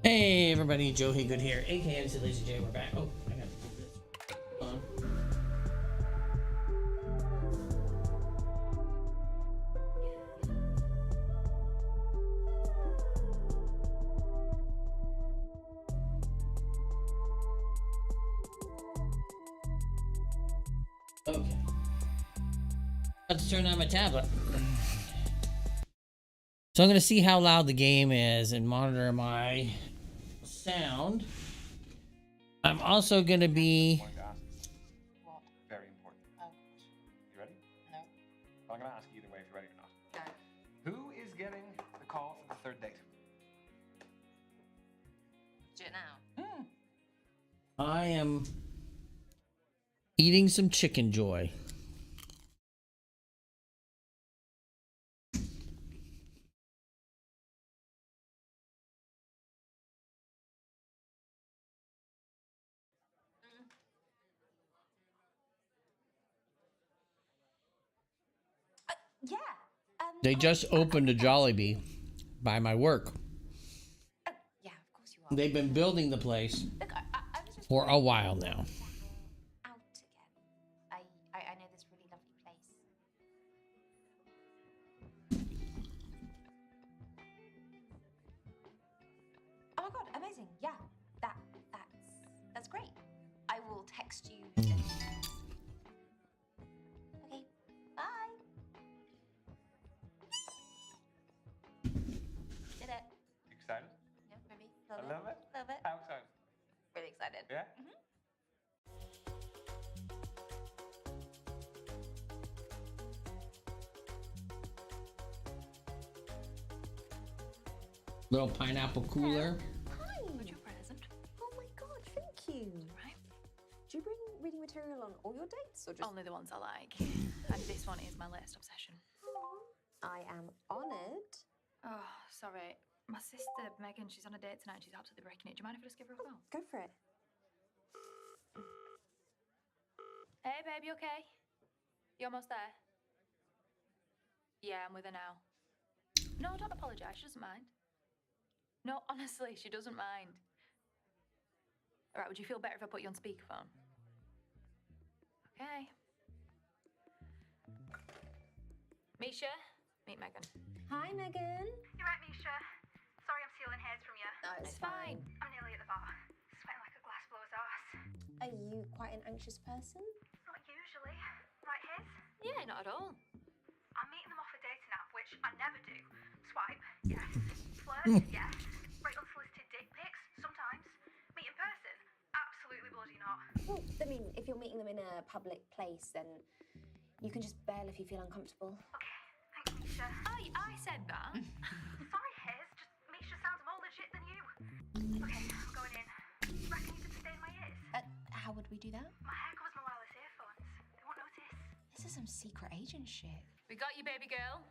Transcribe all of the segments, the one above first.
Hey everybody, Joe Haygood here, aka mclazyj. We're back. Oh, I gotta do this. Hold on. Okay. Let's turn on my tablet. So I'm gonna see how loud the game is and monitor my sound. I'm also gonna be. What? Very important. Oh. You ready? No. I'm gonna ask you either way if you're ready or not. No. Who is getting the call for the third date? Do it now. I am eating some chicken joy. Yeah. They just opened a Jollibee by my work. Yeah, of course you are. They've been building the place Look, I was just for a while now. out again. I know this really lovely place. Oh my god, amazing. Yeah, that's great. I will text you. Okay, bye. Did it. You excited? Yeah, maybe. I love it. Love it. How excited? Really excited. Yeah? Little pineapple cooler. Hi. What's your present? Oh my god, thank you. Right. Do you bring reading material on all your dates or just? Only the ones I like. And this one is my latest obsession. I am honoured. Oh, sorry. My sister, Megan, she's on a date tonight. She's absolutely breaking it. Do you mind if I just give her a phone? Go for it. Hey, babe, you okay? You almost there? Yeah, I'm with her now. No, don't apologise. She doesn't mind. No, honestly, she doesn't mind. All right, would you feel better if I put you on speakerphone? Okay. Misha, meet Megan. Hi, Megan. You're right, Misha. Sorry I'm stealing hairs from you. No, It's fine. I'm nearly at the bar. Sweating like a glass blower's arse. Are you quite an anxious person? Not usually. Right, Haze? Yeah, not at all. I'm meeting them off a dating app, which I never do. Swipe, yes. Flirt, yes. Write unsolicited dick pics, sometimes. Meet in person, absolutely bloody not. Well, I mean, if you're meeting them in a public place, then you can just bail if you feel uncomfortable. Okay, thanks, Misha. Misha. I said that. Sorry, Haze. Just Misha sounds more legit than you. Okay, I'm going in. Reckon you could stay in my ears? How would we do that? My hair covers my wireless earphones. They won't notice. This is some secret agent shit. We got you, baby girl.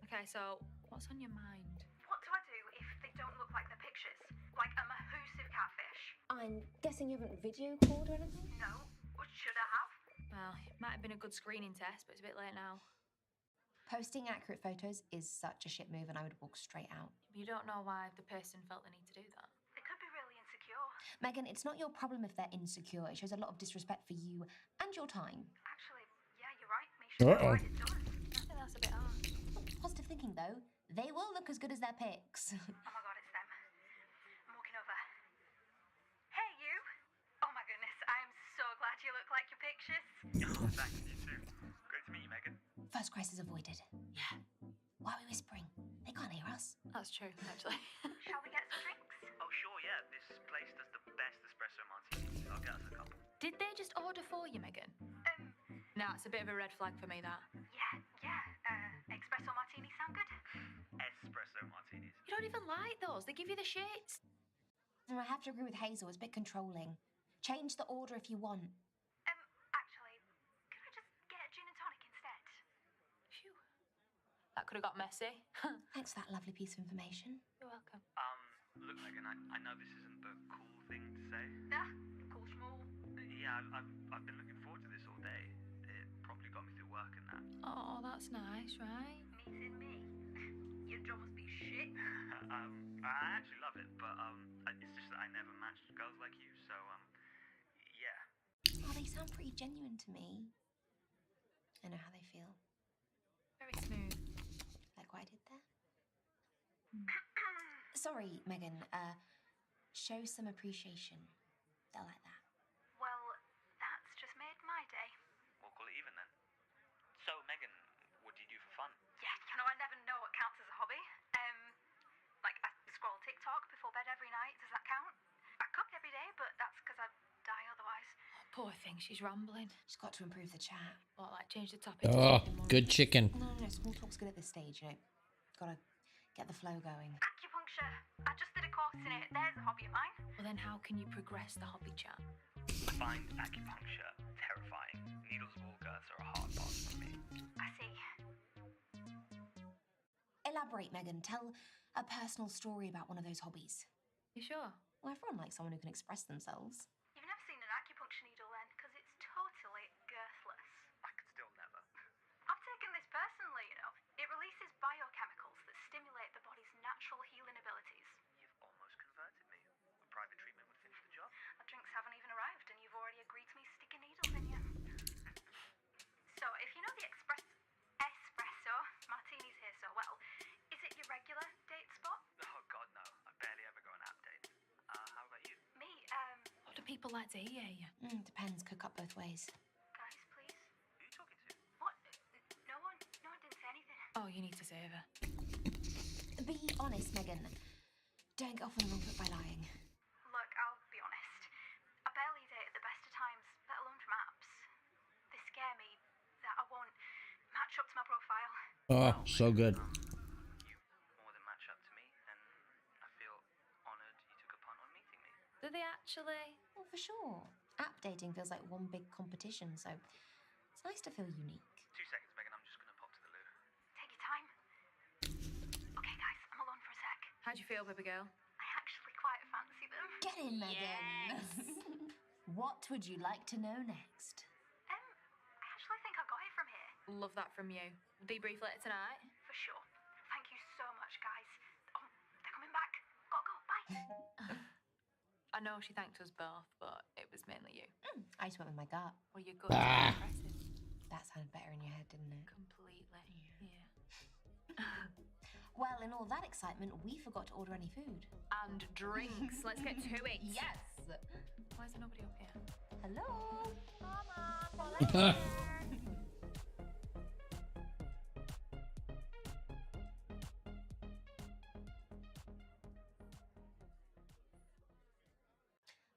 Okay, so what's on your mind? What do I do if they don't look like the pictures? Like a mahoosive catfish? I'm guessing you haven't video called or anything? No. Or should I have? Well, it might have been a good screening test, but it's a bit late now. Posting accurate photos is such a shit move and I would walk straight out. You don't know why the person felt the need to do that. They could be really insecure. Megan, it's not your problem if they're insecure. It shows a lot of disrespect for you and your time. Actually, yeah, you're right, Misha. Uh-oh. It does. I think that's a bit harsh. Positive thinking, though. They will look as good as their pics. Oh my god, it's them. I'm walking over. Hey, you! Oh my goodness, I am so glad you look like your pictures. Oh, thanks, you too. Great to meet you, Megan. First crisis avoided. Yeah, Why are we whispering? They can't hear us. that's true, actually. Shall we get some drinks? Oh, sure, yeah. This place does the best espresso martinis. I'll get us a couple. Did they just order for you, Megan? No, it's a bit of a red flag for me, that. Yeah. Espresso martinis sound good? Espresso martinis. You don't even like those. They give you the shits. I have to agree with Hazel. It's a bit controlling. Change the order if you want. Actually, could I just get a gin and tonic instead? Phew. That could have got messy. Thanks for that lovely piece of information. You're welcome. Look, Megan, I know this isn't the cool thing to say. Nah, cool schmool. Yeah, I've been looking forward to this all day. It probably got me through work and that. Oh, that's nice, right? Meeting me. Your job must be shit. I actually love it, but it's just that I never matched girls like you, so yeah. Oh, they sound pretty genuine to me. I know how they feel. Very smooth. Like what I did there. Sorry, Megan. Show some appreciation. They'll like that. Well, that's just made my day. We'll call it even then. So, Megan, what do you do for fun? Yeah, I never know what counts as a hobby. Like I scroll TikTok before bed every night. Does that count? I cook every day, but that's because I'd die otherwise. Poor thing, she's rambling. Just got to improve the chat. What, like change the topic? to Oh, something more- good chicken. No, small talk's good at this stage, Gotta get the flow going. Acupuncture. I just did a course in it. There's a hobby of mine. Well, then how can you progress the hobby chat? I find acupuncture terrifying. Needles of all girths are a hard pass for me. I see. Elaborate, Megan. Tell a personal story about one of those hobbies. You sure? Well, everyone likes someone who can express themselves. You've never seen an acupuncture needle then, because it's totally girthless. I could still never. I've taken this personally, It releases biochemicals that stimulate the body's natural healing abilities. You've almost converted me. A private treatment would finish the job. The drinks haven't even arrived, and you've already agreed to me sticking needles in you. So, if you know the espresso martinis here so well, is it your regular date spot? Oh, God, no. I barely ever go on app dates. How about you? Me, What do people like to hear you? Depends. Cook up both ways. guys, please. Who are you talking to? What? No one didn't say anything. Oh, you need to save her. Be honest, Megan. Don't get off on the wrong foot by lying. Look, I'll be honest. I barely date at the best of times, let alone from apps. They scare me that I won't match up to my profile. Oh, so good. You more than match up to me, and I feel honoured you took a punt on meeting me. Do they actually? Well, for sure. App dating feels like one big competition, so it's nice to feel unique. 2 seconds, Megan. I'm just going to pop to the loo. Take your time. Okay, guys, I'm alone for a sec. How'd you feel, baby girl? I actually quite fancy them. Get in, Megan. What would you like to know next? I actually think I got it from here. Love that from you. Debrief later tonight. For sure. Thank you so much, guys. Oh, they're coming back. Gotta go. Bye. I know she thanked us both, but it was mainly you. I just went with my gut. Well, your gut's impressive. That sounded better in your head, didn't it? Completely. Yeah. Well, in all that excitement, we forgot to order any food. And drinks. Let's get to it. Yes! Why is there nobody up here? Hello? Mama,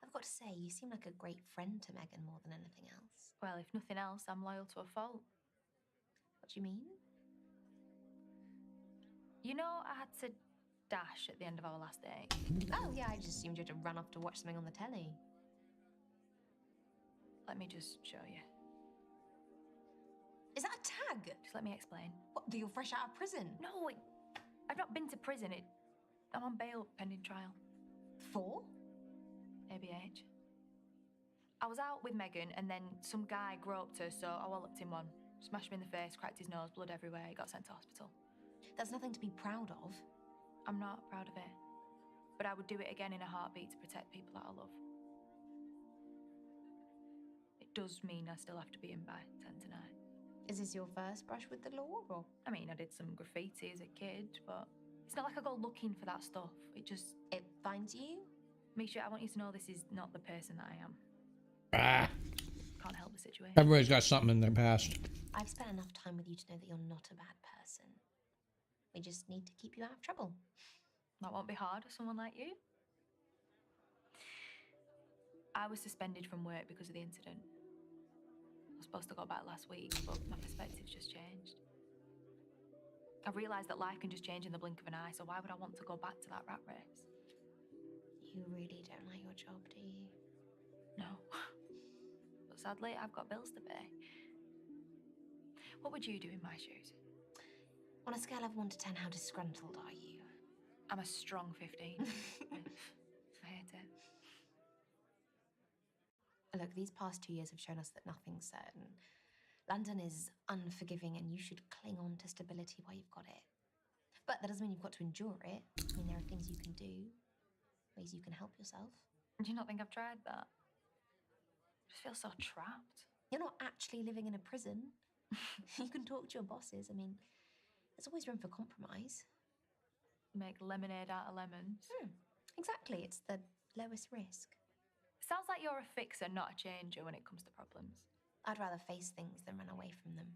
I've got to say, you seem like a great friend to Megan more than anything else. Well, if nothing else, I'm loyal to a fault. What do you mean? You know, I had to dash at the end of our last date. Oh, yeah, I just assumed you had to run off to watch something on the telly. Let me just show you. Is that a tag? Just let me explain. What, that you're fresh out of prison? No, I've not been to prison. I'm on bail pending trial. For? ABH. I was out with Megan and then some guy groped her, so I walloped him one. Smashed him in the face, cracked his nose, blood everywhere. He got sent to hospital. That's nothing to be proud of. I'm not proud of it. But I would do it again in a heartbeat to protect people that I love. It does mean I still have to be in by 10 tonight. Is this your first brush with the law, or? I mean, I did some graffiti as a kid, but it's not like I go looking for that stuff. It finds you? Misha, I want you to know this is not the person that I am. Ah, Can't help the situation. everybody's got something in their past. I've spent enough time with you to know that you're not a bad person. We just need to keep you out of trouble. That won't be hard for someone like you. I was suspended from work because of the incident. I was supposed to go back last week, but my perspective's just changed. I've realised that life can just change in the blink of an eye, so why would I want to go back to that rat race? You really don't like your job, do you? No. But sadly, I've got bills to pay. What would you do in my shoes? On a scale of 1 to 10, how disgruntled are you? I'm a strong 15. I hate it. Look, these past 2 years have shown us that nothing's certain. London is unforgiving and you should cling on to stability while you've got it. But that doesn't mean you've got to endure it. I mean, there are things you can do, ways you can help yourself. Do you not think I've tried that? I just feel so trapped. You're not actually living in a prison. You can talk to your bosses. I mean, there's always room for compromise. Make lemonade out of lemons. Exactly, it's the lowest risk. Sounds like you're a fixer, not a changer when it comes to problems. I'd rather face things than run away from them.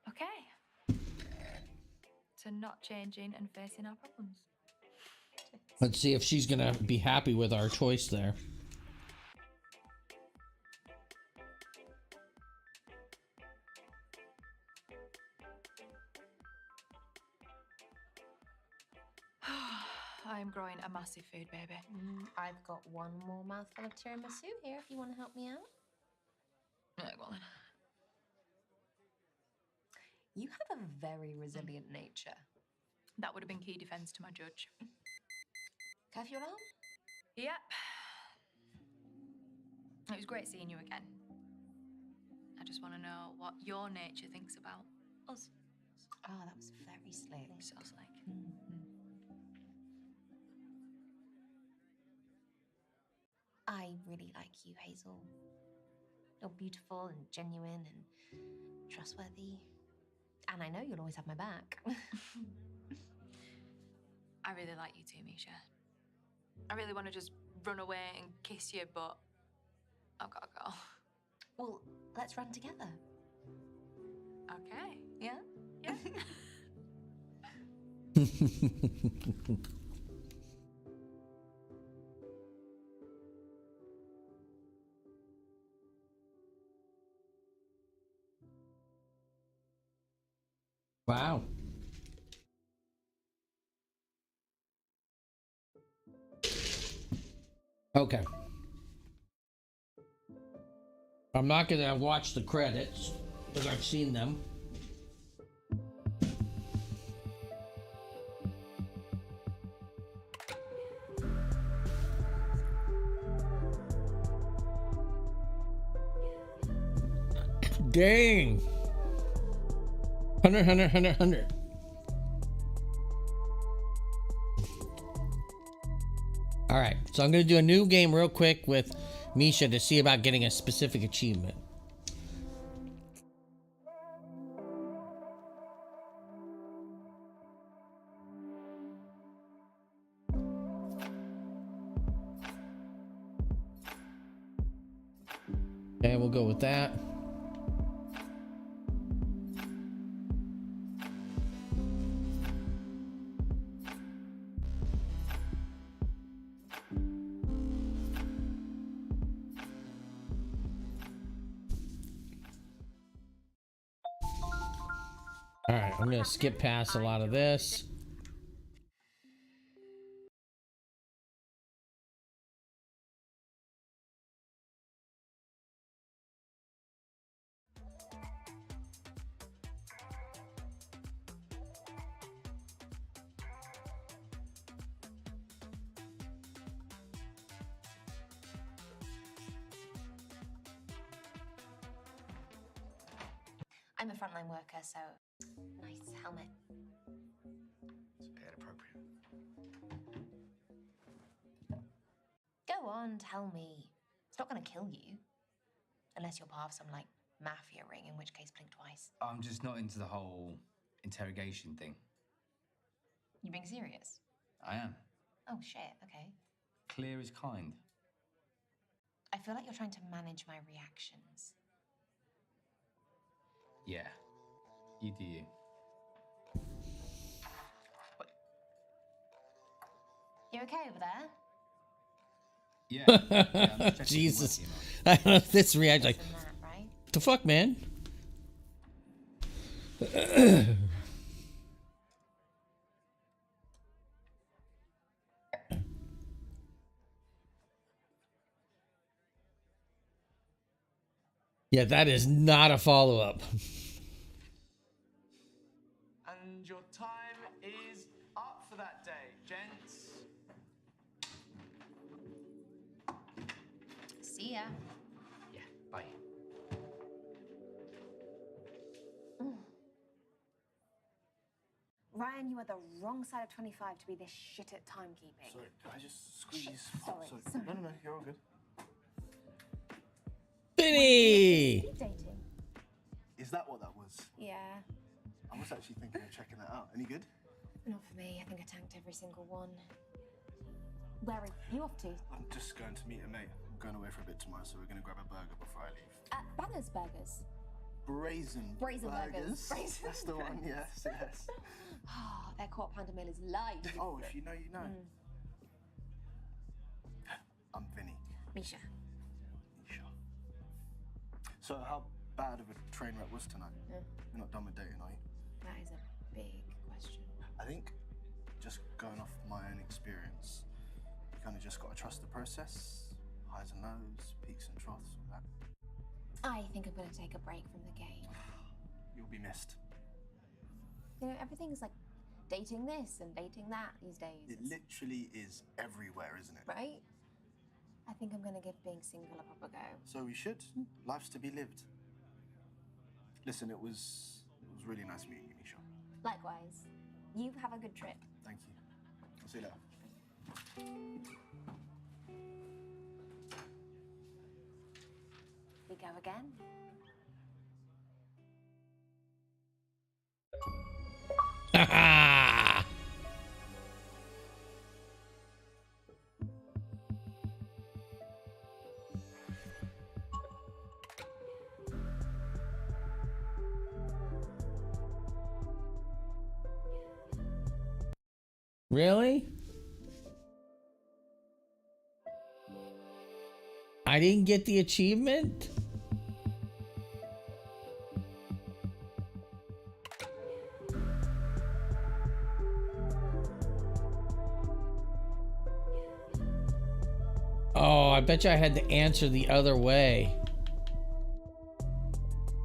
Okay. So not changing and facing our problems. Let's see if she's gonna be happy with our choice there. I am growing a massive food baby. I've got one more mouthful of tiramisu here if you want to help me out. Right, go on then. You have a very resilient nature. That would have been key defence to my judge. Curfew alarm? Yep. It was great seeing you again. I just want to know what your nature thinks about us. Oh, that was very slick. So slick. I really like you, Hazel. You're beautiful and genuine and trustworthy. And I know you'll always have my back. I really like you too, Misha. I really want to just run away and kiss you, but I've got to go. Well, let's run together. Okay. Yeah? Yeah. Wow. Okay. I'm not gonna watch the credits because I've seen them. Dang. 100. All right, so I'm gonna do a new game real quick with Misha to see about getting a specific achievement. Okay, we'll go with that. All right, I'm gonna skip past a lot of this. I'm a frontline worker, so nice helmet. It's a bit inappropriate. Go on, tell me. It's not gonna kill you. Unless you're part of some, like, mafia ring, in which case blink twice. I'm just not into the whole interrogation thing. You being serious? I am. Oh, shit, okay. Clear is kind. I feel like you're trying to manage my reactions. Yeah. You do you. You okay over there? Yeah. Yeah, I'm just checking Jesus. some work, I don't know if this react like, Less than that, right? the fuck, man? Yeah, that is not a follow-up. And your time is up for that day, gents. See ya. Yeah, bye. Ryan, you are the wrong side of 25 to be this shit at timekeeping. Sorry, can I just squeeze? Sorry. No, you're all good. Vinny! Speed dating. Is that what that was? Yeah. I was actually thinking of checking that out. Any good? Not for me. I think I tanked every single one. Where are you off to? I'm just going to meet a mate. I'm going away for a bit tomorrow, so we're going to grab a burger before I leave. At Banner's Burgers. Brazen Burgers. Brazen That's the one, yes. Ah, their quarter pounder meal is life. Oh, if you know, you know. I'm Vinny. Misha. Misha. So how bad of a train wreck was tonight? Yeah. You're not done with dating, are you? That is a big question. I think just going off my own experience, you kind of just got to trust the process. Highs and lows, peaks and troughs, all that. I think I'm going to take a break from the game. You'll be missed. You know, everything's like dating this and dating that these days. It literally is everywhere, isn't it? Right? I think I'm going to give being single a proper go. So we should. Life's to be lived. Listen, it was really nice meeting you, Misha. Likewise. You have a good trip. Thank you. I'll see you later. We go again. Really? I didn't get the achievement? Oh, I bet you I had to answer the other way.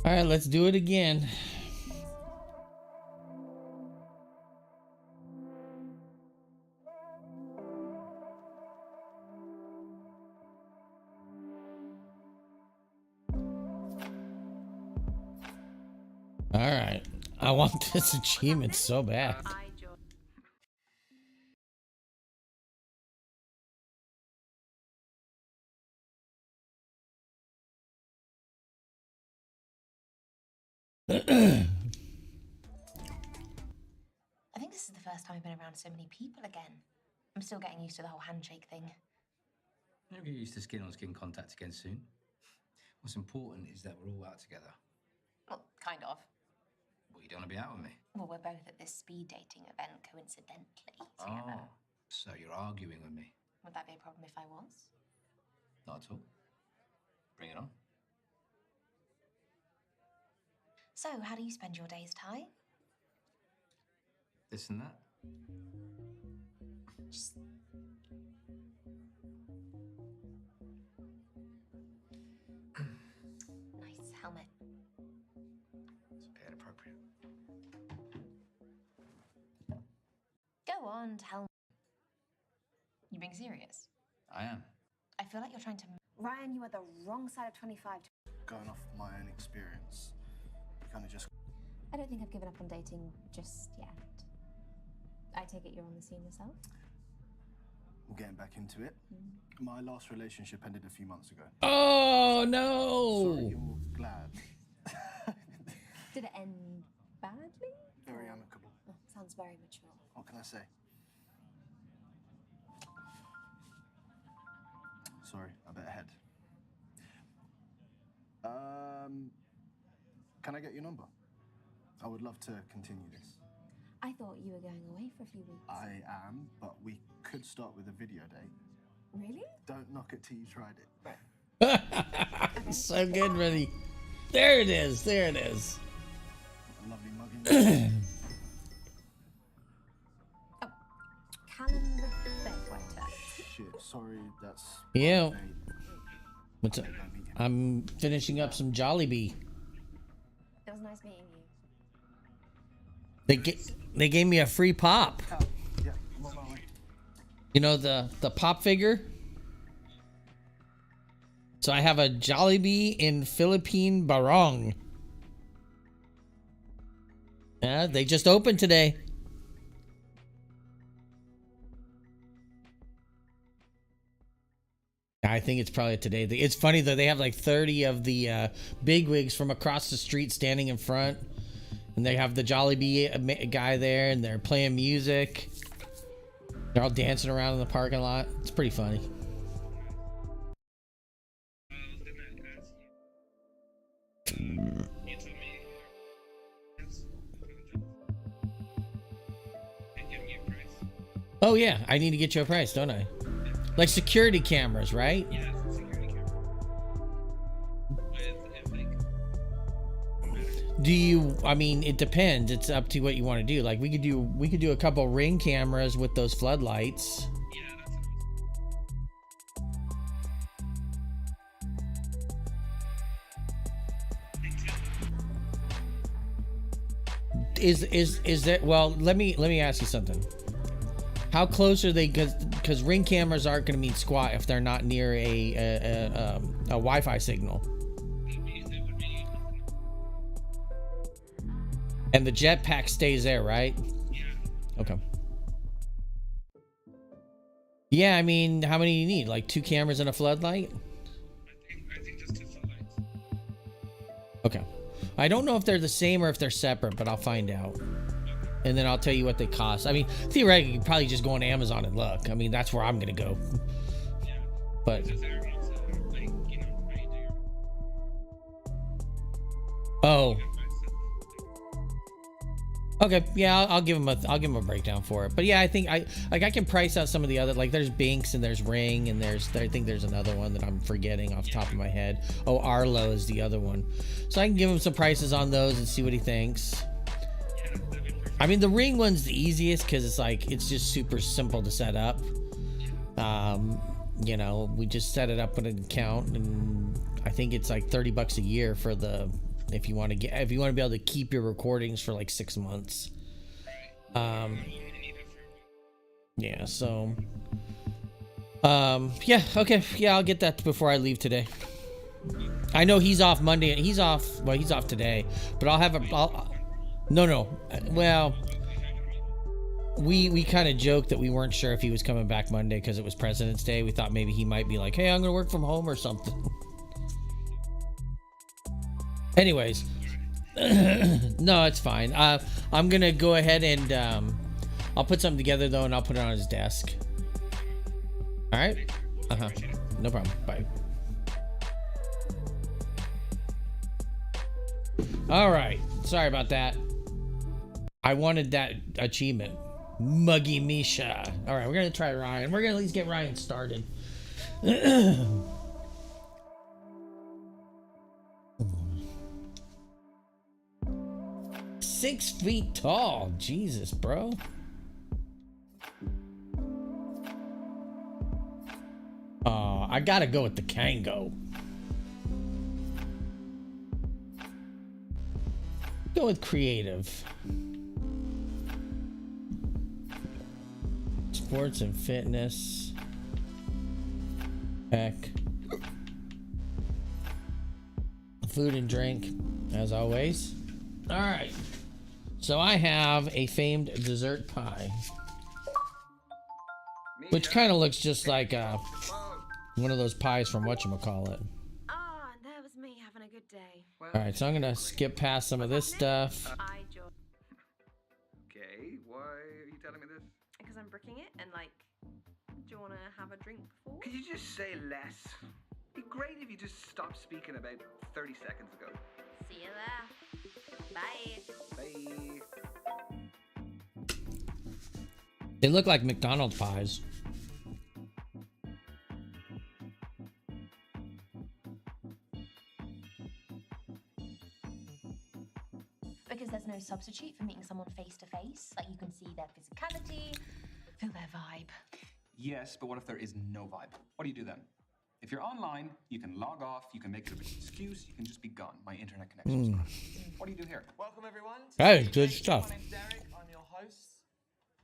All right, let's do it again. All right. I want this achievement so bad. I think this is the first time I've been around so many people again. I'm still getting used to the whole handshake thing. You'll get used to skin-on-skin contact again soon. What's important is that we're all out together. Well, kind of. Well, you don't want to be out with me. Well, we're both at this speed dating event coincidentally together. Oh, so you're arguing with me? Would that be a problem if I was? Not at all. Bring it on. So, how do you spend your days, Ty? this and that. Just... Nice helmet. It's a bit inappropriate. Go on, tell me. You being serious? I am. I feel like you're trying to... Ryan, you are the wrong side of 25. Going off my own experience, you kind of just... I don't think I've given up on dating just yet. I take it you're on the scene yourself? We're getting back into it. My last relationship ended a few months ago. Oh no! Sorry, you're glad. Did it end badly? Very amicable. Oh, sounds very mature. What can I say? Sorry, a bit ahead. Can I get your number? I would love to continue this. I thought you were going away for a few weeks. I am, but we could start with a video date. Really? Don't knock it till you tried it. So good, Rennie. There it is. There it is. A lovely mugging. Calendar bedwetter. Shit, sorry, that's... Yeah. my date. What's up? I'm finishing up some Jollibee. It was nice meeting you. They gave me a free pop. Yeah, I'm on my way. You know the pop figure? So I have a Jollibee in Philippine Barong. Yeah, they just opened today. I think it's probably today. It's funny though, they have like 30 of the bigwigs from across the street standing in front. And they have the Jollibee guy there, and they're playing music. They're all dancing around in the parking lot. It's pretty funny. Oh yeah, I need to get you a price, don't I? Like security cameras, right? Yeah, security camera. Do you, I mean, it depends. It's up to what you want to do. Like we could do a couple Ring cameras with those floodlights. Yeah, Is that, well, let me ask you something. How close are they? Because Ring cameras aren't going to mean squat if they're not near a Wi-Fi signal. And the jetpack stays there, right? Yeah. Okay. Yeah, I mean, how many do you need? Like 2 cameras and a floodlight? I think just 2 floodlights. Okay. I don't know if they're the same or if they're separate, but I'll find out. And then I'll tell you what they cost. I mean, theoretically, you could probably just go on Amazon and look. I mean, that's where I'm going to go. Yeah. But... Just thereabouts, like, you know, how you do your... Oh. Okay, yeah, I'll give him a breakdown for it. But yeah, I think I can price out some of the other, like there's Binks and there's Ring and I think there's another one that I'm forgetting off the top of my head. Oh, Arlo is the other one. So I can give him some prices on those and see what he thinks. Yeah, that'd be perfect. I mean, the Ring one's the easiest because it's just super simple to set up. You know, we just set it up with an account, and I think it's like $30 a year for the, if you want to be able to keep your recordings for like 6 months. Yeah, so yeah, okay, yeah, I'll get that before I leave today. I know he's off Monday, and he's off today, but well, we kind of joked that we weren't sure if he was coming back Monday because it was President's Day. We thought maybe he might be like, hey, I'm gonna work from home or something. Anyways, no, it's fine. I'm gonna go ahead and I'll put something together though, and I'll put it on his desk. All right. No problem. Bye. All right. Sorry about that. I wanted that achievement. Muggy Misha. All right, we're gonna try Ryan. We're gonna at least get Ryan started. 6 feet tall. Jesus, bro. I gotta go with the Kango. Go with creative. Sports and fitness. Heck. Food and drink, as always. All right. So I have a famed dessert pie, which kind of looks just like one of those pies from whatchamacallit. Ah, and there was me having a good day. All right, so I'm gonna skip past some of this stuff. Okay, why are you telling me this? Because I'm bricking it, and like, do you want to have a drink before? Could you just say less? It'd be great if you just stopped speaking about 30 seconds ago. See you there. Bye. Bye. They look like McDonald's pies. Because there's no substitute for meeting someone face to face. Like, you can see their physicality, feel their vibe. Yes, but what if there is no vibe? What do you do then? If you're online, you can log off, you can make it an excuse, you can just be gone. My internet connection's gone. What do you do here? Welcome everyone. That is good stuff. My name's Derek, I'm your host.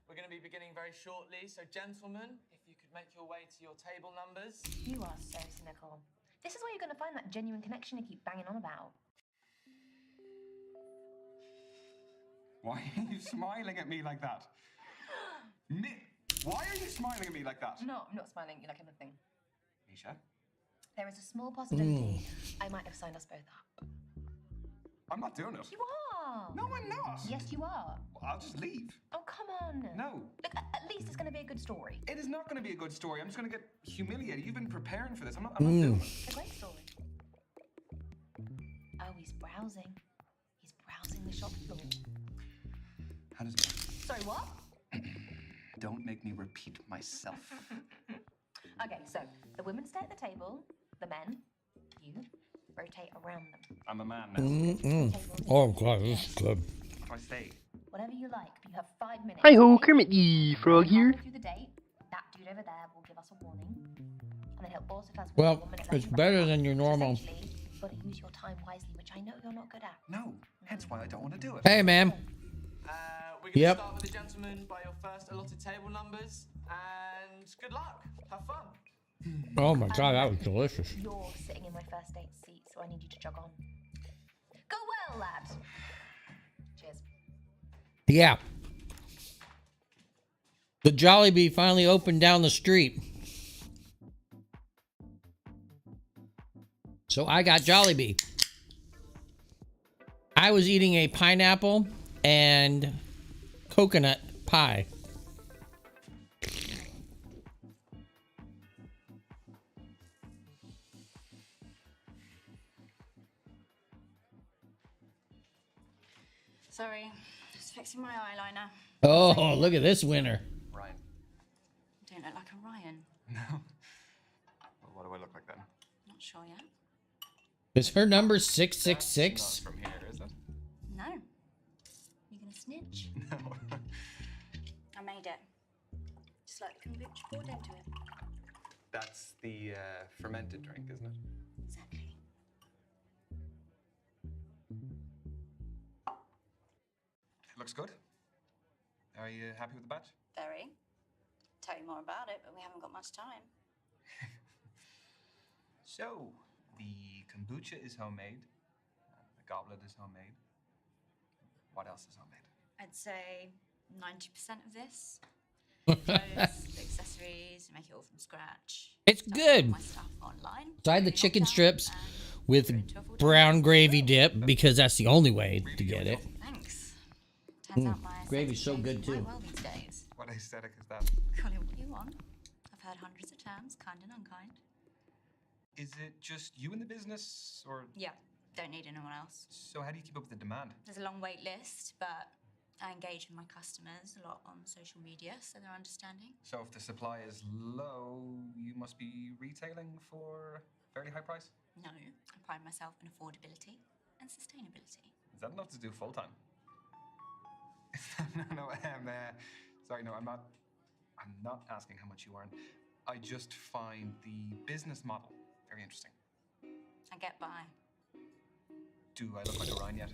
We're going to be beginning very shortly, so gentlemen, if you could make your way to your table numbers. You are so cynical. This is where you're going to find that genuine connection you keep banging on about. Why are you smiling at me like that? Why are you smiling at me like that? No, I'm not smiling. You like anything. Misha? There is a small possibility I might have signed us both up. I'm not doing it. You are! No, I'm not. Yes, you are. Well, I'll just leave. Oh, come on. No. Look, at least it's going to be a good story. It is not going to be a good story. I'm just going to get humiliated. You've been preparing for this. I'm not doing it. It's a great story. Oh, he's browsing. He's browsing the shop floor. How does it go? Sorry, what? Don't make me repeat myself. Okay, so the women stay at the table, the men, you, rotate around them. I'm a man now. Oh god, this is good. What do I say? Whatever you like, but you have 5 minutes. Hi-ho, Kermit the Frog here. Through the date, that dude over there will give us a warning. And then he'll also tell us 1 Well, minute it's later. better than your normal. Essentially, you've got to use your time wisely, which I know you're not good at. No, hence why I don't want to do it. Hey, ma'am. We're going to start with the gentlemen by your first allotted table numbers, and good luck. Have fun. Oh my god, that was delicious. You're sitting in my first date seat, so I need you to jog on. Go well, lad. Cheers. Yeah. The Jollibee finally opened down the street. So I got Jollibee. I was eating a pineapple and coconut pie. Sorry, just fixing my eyeliner. Oh, look at this winner. Ryan. I don't look like a Ryan. No. Well, what do I look like then? Not sure yet. Is her number 666? Not from here, is it? No. You're gonna snitch? No. I made it. Just like the kombucha poured into it. That's the fermented drink, isn't it? Exactly. It looks good. Are you happy with the batch? Very. Tell you more about it, but we haven't got much time. So, the kombucha is homemade. The goblet is homemade. What else is homemade? I'd say 90% of this. Clothes, the accessories, make it all from scratch. It's good. My stuff online. So I had the chicken strips with brown gravy dip because that's the only way to get it. Thanks. Turns out my Gravy's so good aesthetic too. well these days. What aesthetic is that? Call it what you want. I've heard hundreds of terms, kind and unkind. Is it just you in the business, or? Yeah, don't need anyone else. So how do you keep up with the demand? There's a long wait list, but I engage with my customers a lot on social media, so they're understanding. So if the supply is low, you must be retailing for a fairly high price? No, I pride myself in affordability and sustainability. Is that enough to do full time? No, sorry, no, I'm not asking how much you earn. I just find the business model very interesting. I get by. Do I look like a Ryan yet?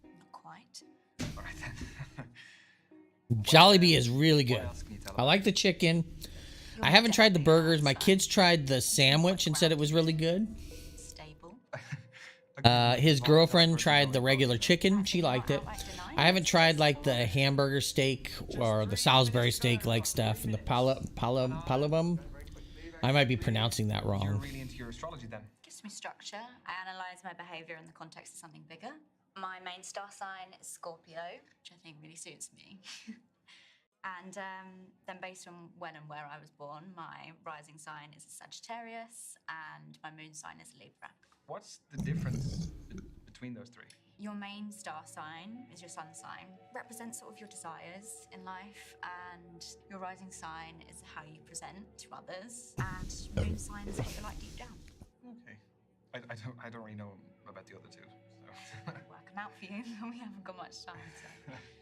Not quite. All right then. Jollibee is really What good. else can you tell I us? like the chicken. I haven't tried the burgers. My kids tried the sandwich and said it was really good. Stable. His girlfriend tried the regular chicken. She liked it. I haven't tried like the hamburger steak or the Salisbury steak like stuff and the palabum. I might be pronouncing that You're wrong. really into your astrology then. Gives me structure. I analyze my behavior in the context of something bigger. My main star sign is Scorpio, which I think really suits me. And then based on when and where I was born, my rising sign is a Sagittarius and my moon sign is Libra. What's the difference between those three? Your main star sign is your sun sign, represents sort of your desires in life, and your rising sign is how you present to others, and moon sign is what you like deep down. Okay. I don't really know about the other two. So. Working out for you, we haven't got much time.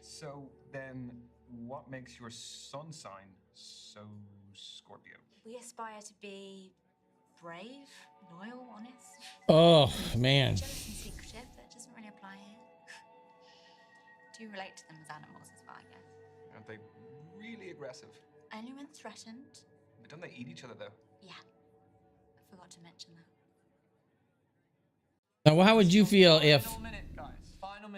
So then, what makes your sun sign so Scorpio? We aspire to be brave, loyal, honest. Oh, man. Jealous and secretive, that doesn't really apply here. Do you relate to them as animals as well, I guess? Aren't they really aggressive? Only when threatened. But don't they eat each other though? Yeah. I forgot to mention that. Now, how would you feel if...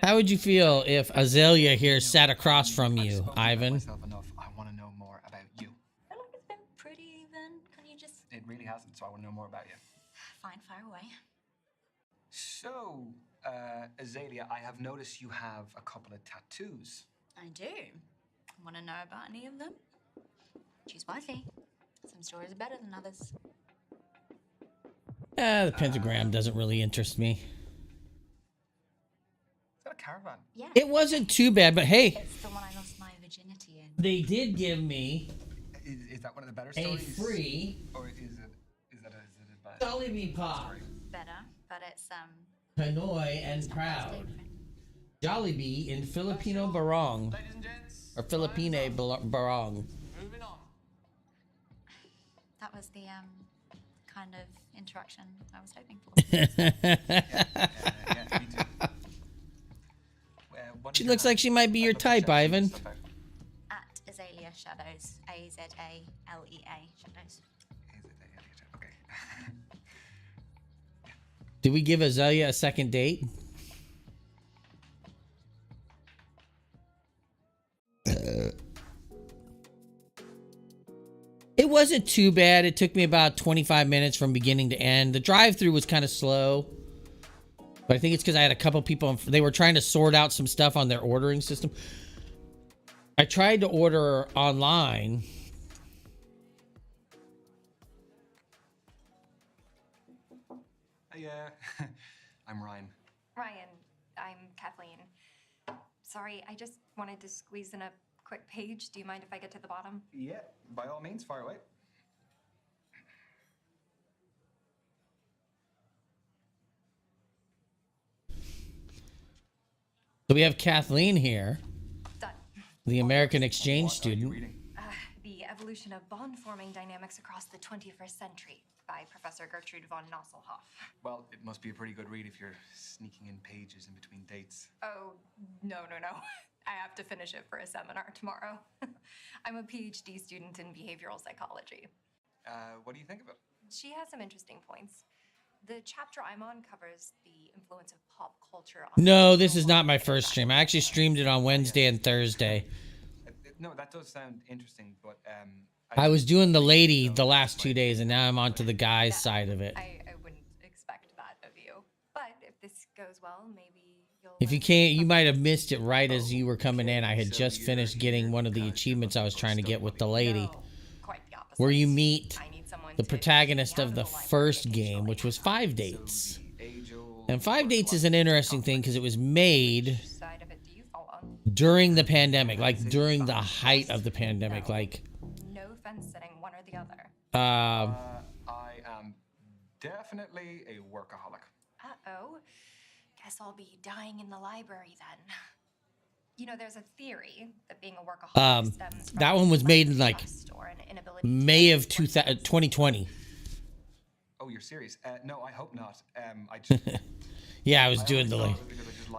How would you feel if Azalea here sat across from you, Ivan? Enough. I want to know more about you. I feel like it's been pretty even. Can you just... It really hasn't, so I want to know more about you. Fine, fire away. So, Azalea, I have noticed you have a couple of tattoos. I do. Want to know about any of them? Choose wisely. Some stories are better than others. The pentagram doesn't really interest me. Is that a caravan? Yeah. It wasn't too bad, but hey, It's the one I lost my virginity in. they did give me Is that one of the better a stories? free Or is it a bad? Jollibee Pop. Better, but it's Pinoy and proud. Jollibee in Filipino Barong. Ladies and gents. Or Filipine Barong. Moving on. That was the kind of interaction I was hoping for. Yeah, me too. She looks like she might be your type, Ivan. At Azalea Shadows. Azalea Shadows. Okay. Did we give Azalea a second date? It wasn't too bad. It took me about 25 minutes from beginning to end. The drive-through was kind of slow. But I think it's because I had a couple people, they were trying to sort out some stuff on their ordering system. I tried to order online. Yeah, I'm Ryan. Ryan, I'm Kathleen. Sorry, I just wanted to squeeze in a quick page. Do you mind if I get to the bottom? Yeah, by all means, fire away. So we have Kathleen here, Done. the American exchange student. The Evolution of Bond-Forming Dynamics Across the 21st Century by Professor Gertrude von Nosselhoff. Well, it must be a pretty good read if you're sneaking in pages in between dates. Oh, no. I have to finish it for a seminar tomorrow. I'm a PhD student in behavioral psychology. What do you think of it? She has some interesting points. The chapter I'm on covers the influence of pop culture on... No, this is not my first stream. I actually streamed it on Wednesday and Thursday. No, that does sound interesting, but I was doing the lady the last 2 days, and now I'm on to the guy's side of it. I wouldn't expect that of you. But if this goes well, maybe you'll... If you can't, you might have missed it right as you were coming in. I had just finished getting one of the achievements I was trying to get with the lady. Quite the opposite. Where you meet I need someone the to protagonist take me of out the the library first game, which was 5 dates. And 5 dates is an interesting thing because it was made side of it do you fall on? during the pandemic, like during the height of the pandemic, like No fence sitting, one or the other. I am definitely a workaholic. Uh-oh. Guess I'll be dying in the library then. You know, there's a theory that being a workaholic stems from That one was made in like trust or an inability to May of work with 2020. Oh, you're serious? No, I hope not. I just Yeah, I was doing the like,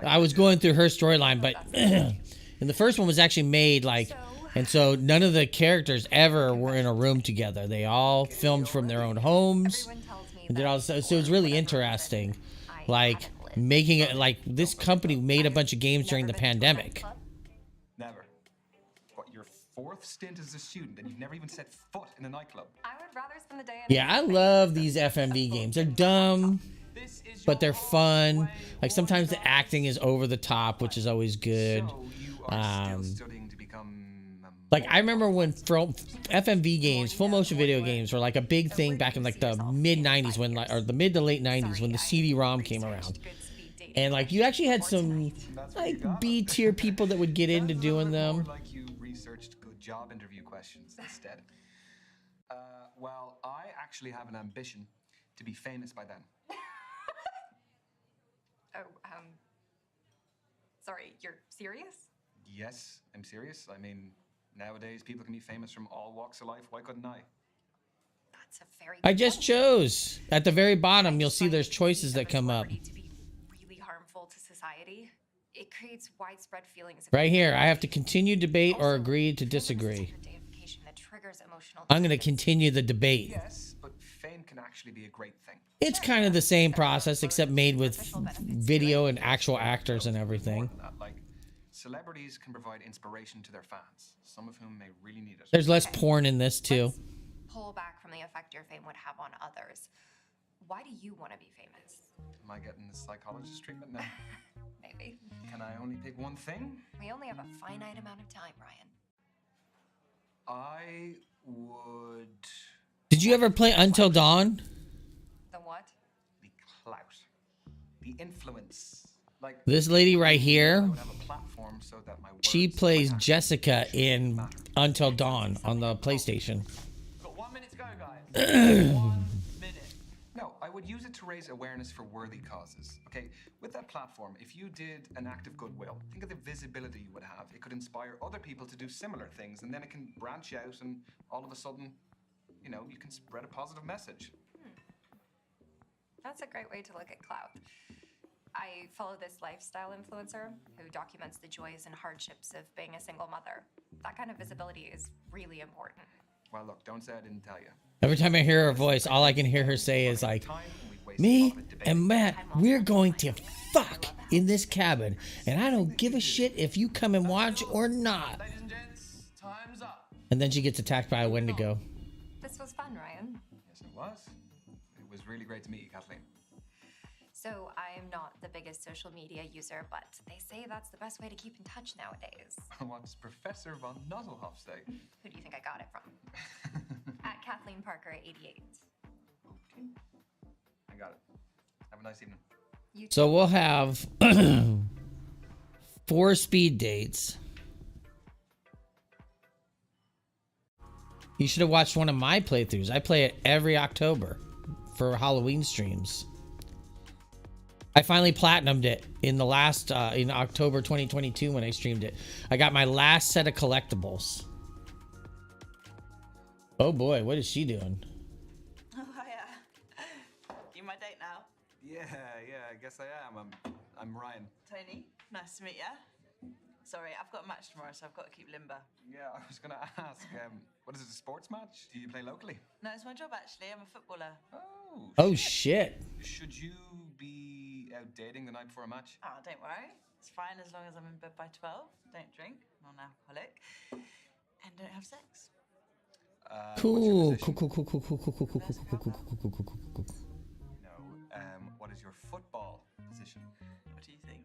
I was going through her storyline, but and the first one was actually made like, and so none of the characters ever were in a room together. They all filmed from their own homes, and did all so it was really interesting, like making it like this company made a bunch of games during the pandemic. never. What, your fourth stint as a student and you've never even set foot in a nightclub? I would rather spend the day in Yeah, I love these FMV games. They're dumb, but they're fun. Like sometimes the acting is over the top, which is always good. Studying to become Like I remember when FMV games, full motion video games, were like a big thing back in like the mid '90s when like, or the mid to late '90s when the CD-ROM came around, and like you actually had some like B-tier people that would get into doing them. like you researched good job interview questions instead. Well, I actually have an ambition to be famous by then. Oh, sorry, you're serious? Yes, I'm serious. I mean, nowadays people can be famous from all walks of life. Why couldn't I? That's a very I just chose. At the very bottom, you'll see there's choices that come up. to be really harmful to society. It creates widespread feelings of Right here, I have to continue debate or agree to disagree. deification that triggers emotional. I'm going to continue the debate. Yes, but fame can actually be a great thing. It's kind of the same process, except made with video and actual actors and everything. Like, celebrities can provide inspiration to their fans, some of whom may really need it. There's less porn in this too. Pull back from the effect your fame would have on others. Why do you want to be famous? Am I getting the psychologist treatment now? Maybe. Can I only pick one thing? We only have a finite amount of time, Ryan. I would... Did you ever play Until Dawn? The what? The clout. The influence. Like... This lady right here, I would have a platform so that my she words, plays my Jessica in Until Dawn on the PlayStation. Got 1 minute to go, guys. 1 minute. No, I would use it to raise awareness for worthy causes. Okay, with that platform, if you did an act of goodwill, think of the visibility you would have. It could inspire other people to do similar things, and then it can branch out, and all of a sudden, you know, you can spread a positive message. That's a great way to look at clout. I follow this lifestyle influencer who documents the joys and hardships of being a single mother. That kind of visibility is really important. Well, look, don't say I didn't tell you. Every time I hear her voice, all I can hear her say is like, me and Matt, we're going to fuck in this cabin, and I don't give a shit if you come and watch or not. Ladies and gents, time's up. And then she gets attacked by a Wendigo. This was fun, Ryan. Yes, it was. It was really great to meet you, Kathleen. So I'm not the biggest social media user, but they say that's the best way to keep in touch nowadays. What does Professor von Nuzzlehoff say? Who do you think I got it from? At Kathleen Parker 88. Okay. I got it. Have a nice evening. So we'll have 4 speed dates. You should have watched one of my playthroughs. I play it every October for Halloween streams. I finally platinumed it in the last, in October 2022 when I streamed it. I got my last set of collectibles. Oh boy, what is she doing? Oh, hiya. You my date now? Yeah, I guess I am. I'm Ryan. Toni, nice to meet ya. Sorry, I've got a match tomorrow, so I've got to keep limber. Yeah, I was gonna ask, what is it, a sports match? Do you play locally? No, it's my job actually. I'm a footballer. Oh shit. Should you be out dating the night before a match? Oh, don't worry. It's fine as long as I'm in bed by 12. Don't drink, non-alcoholic, and don't have sex. Cool. No. What is your football position? What do you think?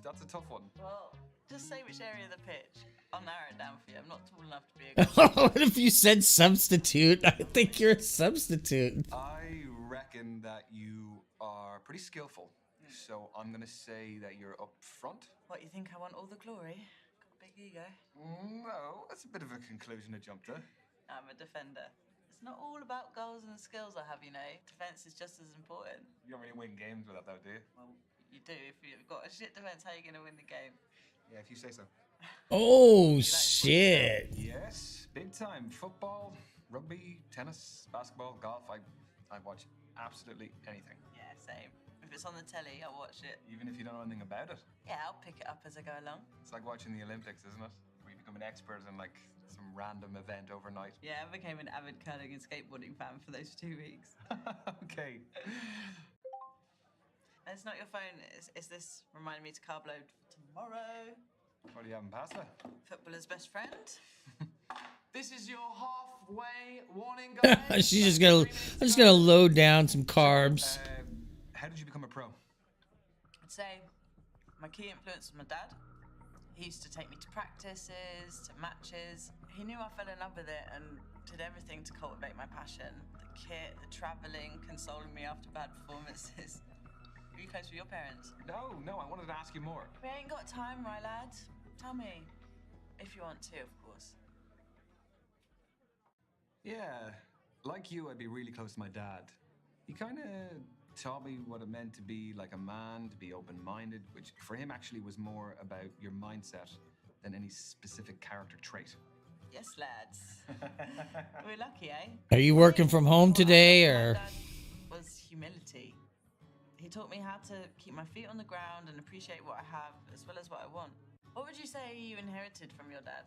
That's a tough one. Well, just say which area of the pitch. I'll narrow it down for you. I'm not tall enough to be a What if you said substitute? I think you're a substitute. I reckon that you are pretty skillful. So I'm gonna say that you're up front. What, you think I want all the glory? Got a big ego. No, that's a bit of a conclusion to jump to. I'm a defender. It's not all about goals and skills I have, you know. Defense is just as important. You don't really win games with that though, do you? Well, You do. If you've got a shit defense, how are you going to win the game? Yeah, if you say so. Oh shit! Yes, big time. Football, rugby, tennis, basketball, golf. I watch absolutely anything. Yeah, same. If it's on the telly, I'll watch it. Even if you don't know anything about it. Yeah, I'll pick it up as I go along. It's like watching the Olympics, isn't it? Where you become an expert in like some random event overnight. Yeah, I became an avid curling and skateboarding fan for those 2 weeks. Okay. It's not your phone. Is this reminding me to carb load for tomorrow? What are you having pasta? Footballer's best friend. This is your halfway warning, guys. She's just gonna load down some carbs. How did you become a pro? I'd say my key influence was my dad. He used to take me to practices, to matches. He knew I fell in love with it and did everything to cultivate my passion. The kit, the traveling, consoling me after bad performances. Are you close with your parents? No, I wanted to ask you more. We ain't got time, right, lad? Tell me. If you want to, of course. Yeah, like you, I'd be really close to my dad. He kind of taught me what it meant to be like a man, to be open-minded, which for him actually was more about your mindset than any specific character trait. Yes, lads. We're lucky, eh? Are you working from home today, or? My dad was humility. He taught me how to keep my feet on the ground and appreciate what I have as well as what I want. What would you say you inherited from your dad?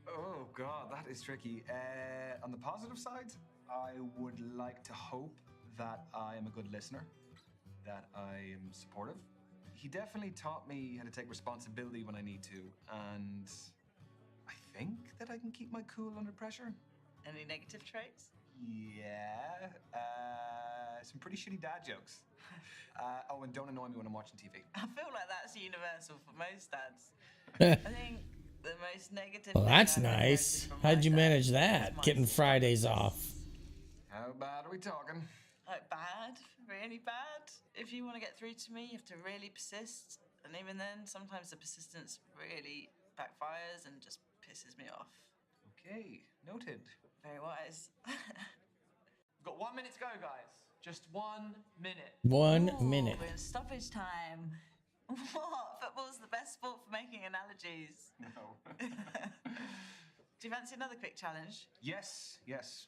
Oh God, that is tricky. On the positive side, I would like to hope that I am a good listener, that I am supportive. He definitely taught me how to take responsibility when I need to, and I think that I can keep my cool under pressure. Any negative traits? Yeah, some pretty shitty dad jokes. Oh, and don't annoy me when I'm watching TV. I feel like that's universal for most dads. I think the most negative. Well, thing that's I've nice. inherited from my How'd you dad manage is that? my Getting Fridays off. How bad are we talking? Like bad, really bad. If you want to get through to me, you have to really persist. And even then, sometimes the persistence really backfires and just pisses me off. Okay, noted. Very wise. We've got 1 minute to go, guys. Just 1 minute. 1 Ooh, minute. We're in stoppage time. What? Football's the best sport for making analogies. No. Do you fancy another quick challenge? Yes,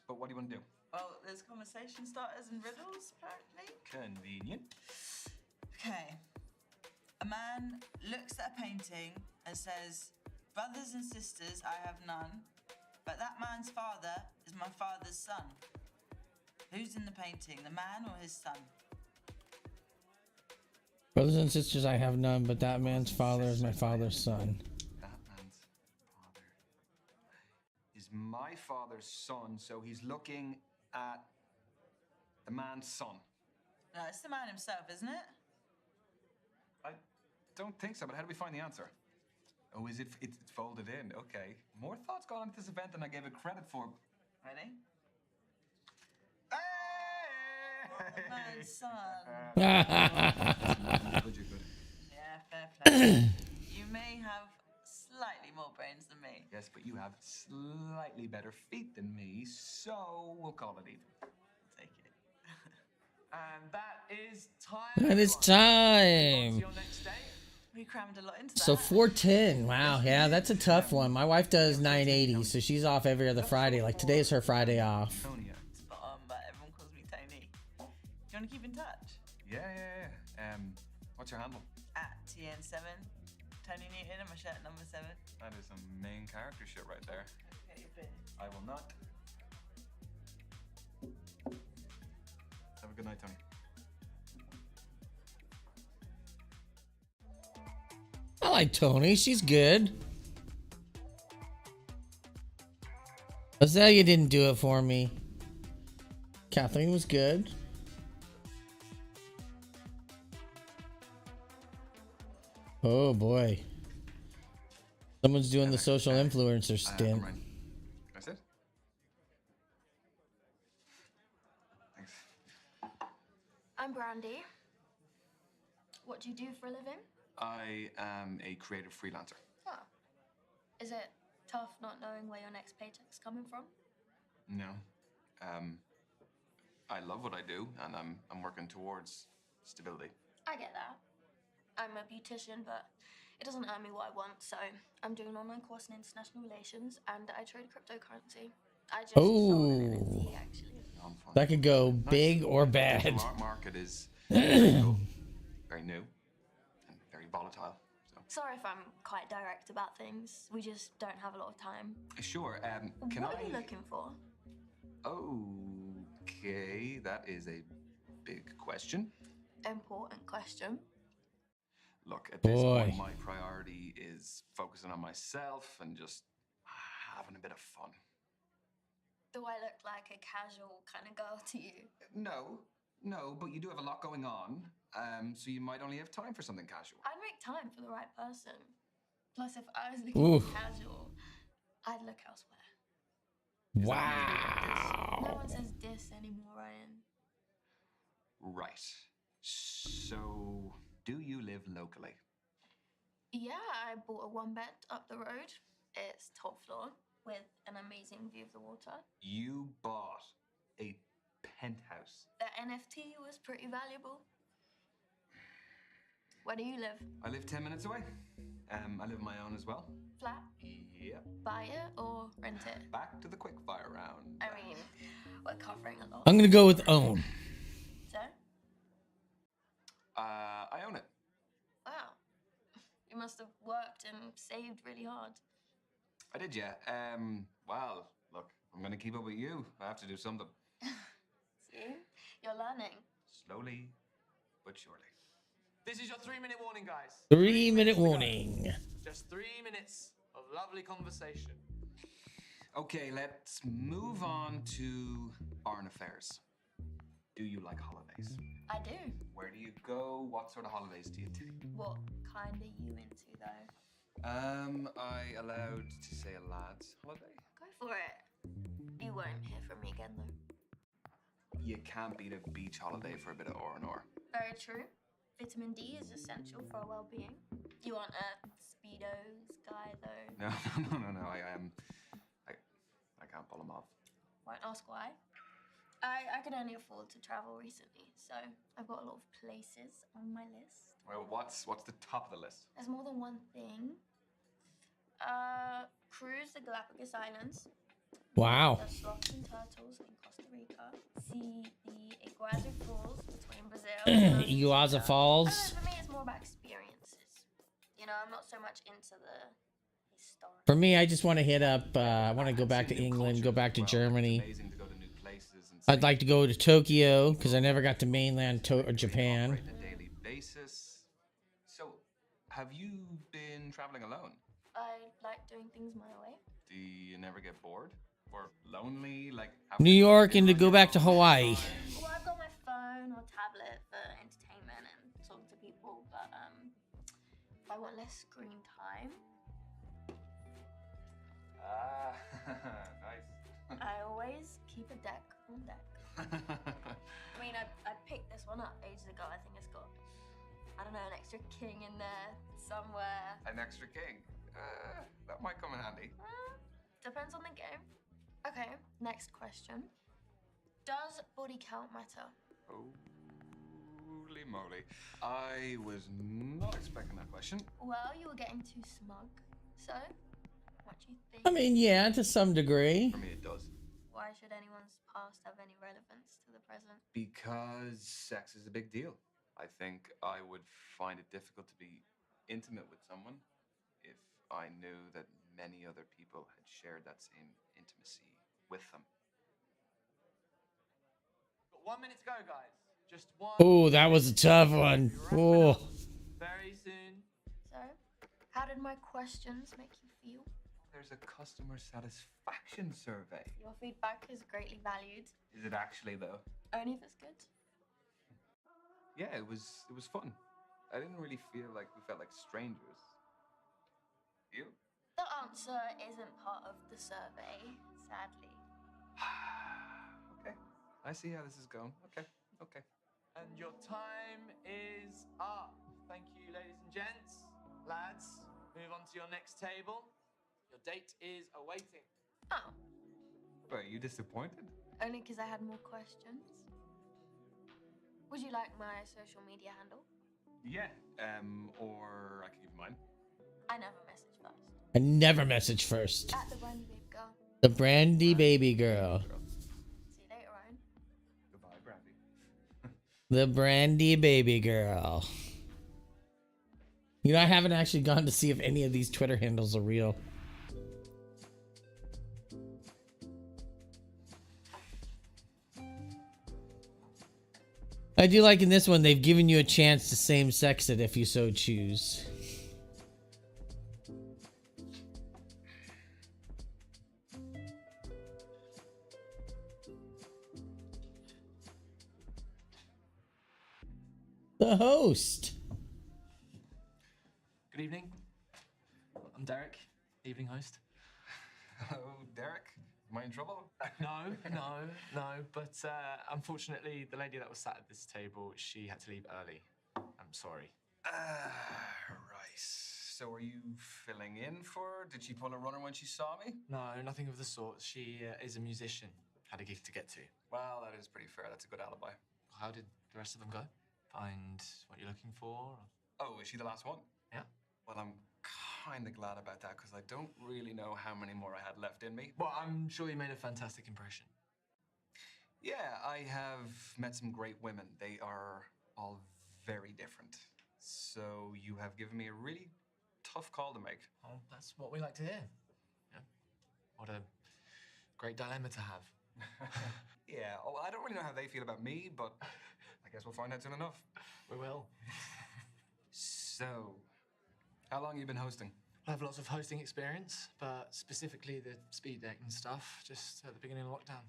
but what do you want to do? Well, there's conversation starters and riddles, apparently. Convenient. Okay. A man looks at a painting and says, "Brothers and sisters, I have none, but that man's father is my father's son." Who's in the painting, the man or his son? Brothers and sisters, I have none, but that man's father is my father's son. That man's father is my father's son, so he's looking at the man's son. No, it's the man himself, isn't it? I don't think so, but how do we find the answer? Oh, is it's folded in? Okay. More thoughts gone into this event than I gave it credit for. Ready? Hey! The man's son. Good, you're good. Yeah, fair play. You may have slightly more brains than me. Yes, but you have slightly better feet than me, so we'll call it even. Take it. And that is time. And it's everyone. time. On to your next date. We crammed a lot into that. So 410. Wow, yeah, that's a tough one. My wife does 980, so she's off every other Friday. Like today is her Friday off. Toni, Spot on, but everyone calls me Toni. Do you want to keep in touch? yeah. What's your handle? At TN7. Toni Newton and my shirt number 7. That is some main character shit right there. Get your beer. I will not. Have a good night, Toni. I like Toni. She's good. Azalea didn't do it for me. Kathleen was good. Oh boy. Someone's doing the social influencer stint. That's it? Thanks. I'm Brandy. What do you do for a living? I am a creative freelancer. Oh. Is it tough not knowing where your next paycheck's coming from? No. I love what I do, and I'm working towards stability. I get that. I'm a beautician, but it doesn't earn me what I want, so I'm doing an online course in international relations, and I trade cryptocurrency. I just sold an NFT, actually. That could go big or The bad. digital art market is very cool, very new, and very volatile. So. Sorry if I'm quite direct about things. We just don't have a lot of time. Sure. Can What are you looking for? Okay, that is a big question. Important question. Look, at this Boy. point, my priority is focusing on myself and just having a bit of fun. Do I look like a casual kind of girl to you? No, but you do have a lot going on, so you might only have time for something casual. I'd make time for the right person. Plus, if I was looking casual, I'd look elsewhere. Wow. No one says this anymore, Ryan. Right. So, do you live locally? Yeah, I bought a one bed up the road. It's top floor with an amazing view of the water. You bought a penthouse. The NFT was pretty valuable. Where do you live? I live 10 minutes away. I live on my own as well. Flat? Yep. Buy it or rent it? Back to the quickfire round. I mean, we're covering a lot. I'm gonna go with own. So? I own it. Wow. You must have worked and saved really hard. I did, yeah. Well, look, I'm gonna keep up with you. I have to do something. See? You're learning. Slowly, but surely. This is your 3-minute warning, guys. 3-minute warning. Just 3 minutes of lovely conversation. Okay, let's move on to foreign affairs. Do you like holidays? I do. Where do you go? What sort of holidays do you take? What kind are you into, though? I allowed to say a lad's holiday? Go for it. You won't hear from me again, though. You can't beat a beach holiday for a bit of R&R. Very true. Vitamin D is essential for our well-being. You aren't a Speedos guy, though. No. I can't pull them off. Won't ask why. I could only afford to travel recently, so I've got a lot of places on my list. Well, what's the top of the list? There's more than one thing. Cruise the Galapagos Islands. Wow. The sloths and turtles in Costa Rica. See the Iguazu Falls between Brazil and Iguazu Falls. For me, it's more about experiences. You know, I'm not so much into the historic. For me, I just want to hit up. I want to go back to England, go back to Germany. Amazing to go to new places and I'd like to go to Tokyo because I never got to mainland Japan. on a daily basis. So, have you been traveling alone? I like doing things my way. Do you never get bored or lonely? Like New York and to go back to Hawaii. Well, I've got my phone or tablet for entertainment and talk to people, but if I want less screen time, nice. I always keep a deck on deck. I mean, I picked this one up ages ago. I think it's got, I don't know, an extra king in there somewhere. An extra king? That might come in handy. Depends on the game. Okay, next question. Does body count matter? Holy moly. I was not expecting that question. Well, you were getting too smug. So, what do you think? I mean, yeah, to some degree. For me, it does. Why should anyone's past have any relevance to the present? Because sex is a big deal. I think I would find it difficult to be intimate with someone if I knew that many other people had shared that same intimacy with them. Got 1 minute to go, guys. Just one. Oh, that was a tough one. Oh. Very soon. So, how did my questions make you feel? There's a customer satisfaction survey. Your feedback is greatly valued. Is it actually, though? Only if it's good. Yeah, it was fun. I didn't really feel like we felt like strangers. You? The answer isn't part of the survey, sadly. Okay. I see how this is going. Okay. And your time is up. Thank you, ladies and gents. Lads, move on to your next table. Your date is awaiting. Oh, Wait, are you disappointed? only because I had more questions. Would you like my social media handle? Yeah. Or I can give you mine. I never message first. I never message first. At the Brandy babe girl. The Brandy baby girl. See you later, Ryan. Goodbye, Brandy. The Brandy baby girl. You know, I haven't actually gone to see if any of these Twitter handles are real. I do like in this one, they've given you a chance to same-sex it if you so choose. The host. Good evening. I'm Derek, evening host. Hello, Derek. Am I in trouble? No. But unfortunately, the lady that was sat at this table, she had to leave early. I'm sorry. Right. So are you filling in for her? Did she pull a runner when she saw me? No, nothing of the sort. She is a musician. Had a gig to get to. Well, that is pretty fair. That's a good alibi. How did the rest of them go? Find what you're looking for? Oh, is she the last one? Yeah. Well, I'm kind of glad about that because I don't really know how many more I had left in me. Well, I'm sure you made a fantastic impression. Yeah, I have met some great women. They are all very different. So you have given me a really tough call to make. Oh, that's what we like to hear. Yeah. What a great dilemma to have. Yeah, I don't really know how they feel about me, but I guess we'll find out soon enough. We will. So, how long have you been hosting? I have lots of hosting experience, but specifically the speed dating stuff, just at the beginning of lockdown.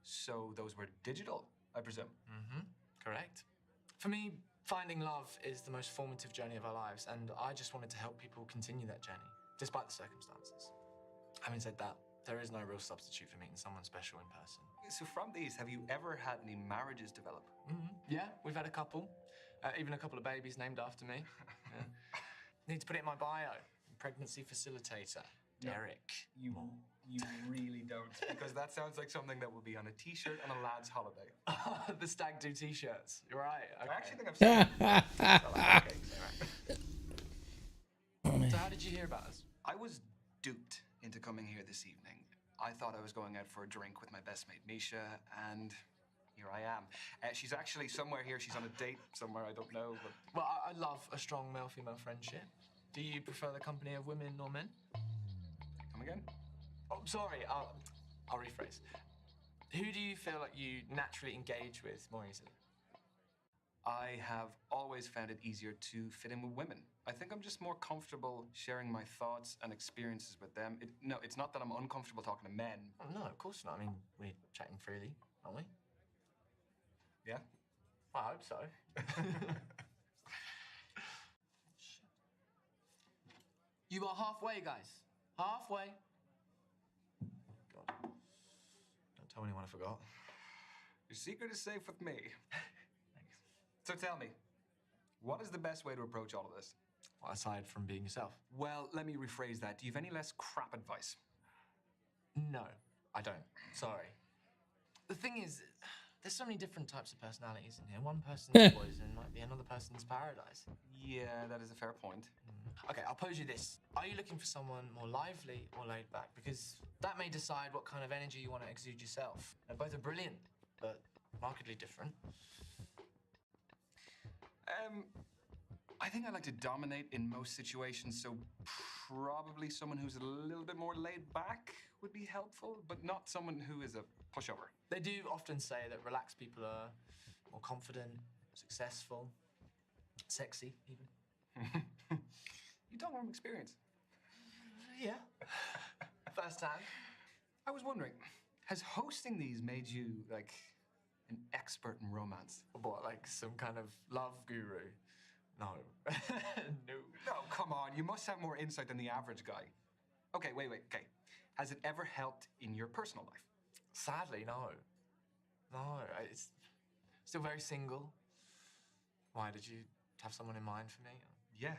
So those were digital, I presume? Mm-hmm. Correct. For me, finding love is the most formative journey of our lives, and I just wanted to help people continue that journey, despite the circumstances. Having said that, there is no real substitute for meeting someone special in person. So from these, have you ever had any marriages develop? Mm-hmm. Yeah, we've had a couple. Even a couple of babies named after me. Yeah. Need to put it in my bio. Pregnancy facilitator, Derek. You really don't, because that sounds like something that would be on a t-shirt on a lad's holiday. The stag do t-shirts. You're right. Okay. I actually think I've seen So how did you hear about us? I was duped into coming here this evening. I thought I was going out for a drink with my best mate, Misha, and here I am. She's actually somewhere here. She's on a date somewhere, I don't know. But... Well, I love a strong male-female friendship. Do you prefer the company of women or men? Come again? Oh, sorry. I'll rephrase. Who do you feel like you naturally engage with more easily? I have always found it easier to fit in with women. I think I'm just more comfortable sharing my thoughts and experiences with them. No, it's not that I'm uncomfortable talking to men. Oh, no, of course not. I mean, we're chatting freely, aren't we? Yeah? I hope so. You are halfway, guys. Halfway. God. Don't tell anyone I forgot. Your secret is safe with me. So tell me, what is the best way to approach all of this? Well, aside from being yourself. Well, let me rephrase that. Do you have any less crap advice? No, I don't. Sorry. The thing is, there's so many different types of personalities in here. One person's poison might be another person's paradise. Yeah, that is a fair point. Okay, I'll pose you this. Are you looking for someone more lively or laid back? Because that may decide what kind of energy you want to exude yourself. And both are brilliant, but markedly different. I think I like to dominate in most situations, so probably someone who's a little bit more laid back would be helpful, but not someone who is a pushover. They do often say that relaxed people are more confident, successful, sexy, even. You talk from experience. Yeah. First hand. I was wondering, has hosting these made you, like, an expert in romance? What, like some kind of love guru? No. No. No, come on. You must have more insight than the average guy. Okay, wait. Okay. Has it ever helped in your personal life? Sadly, no. No, it's still very single. Why, did you have someone in mind for me? Yeah.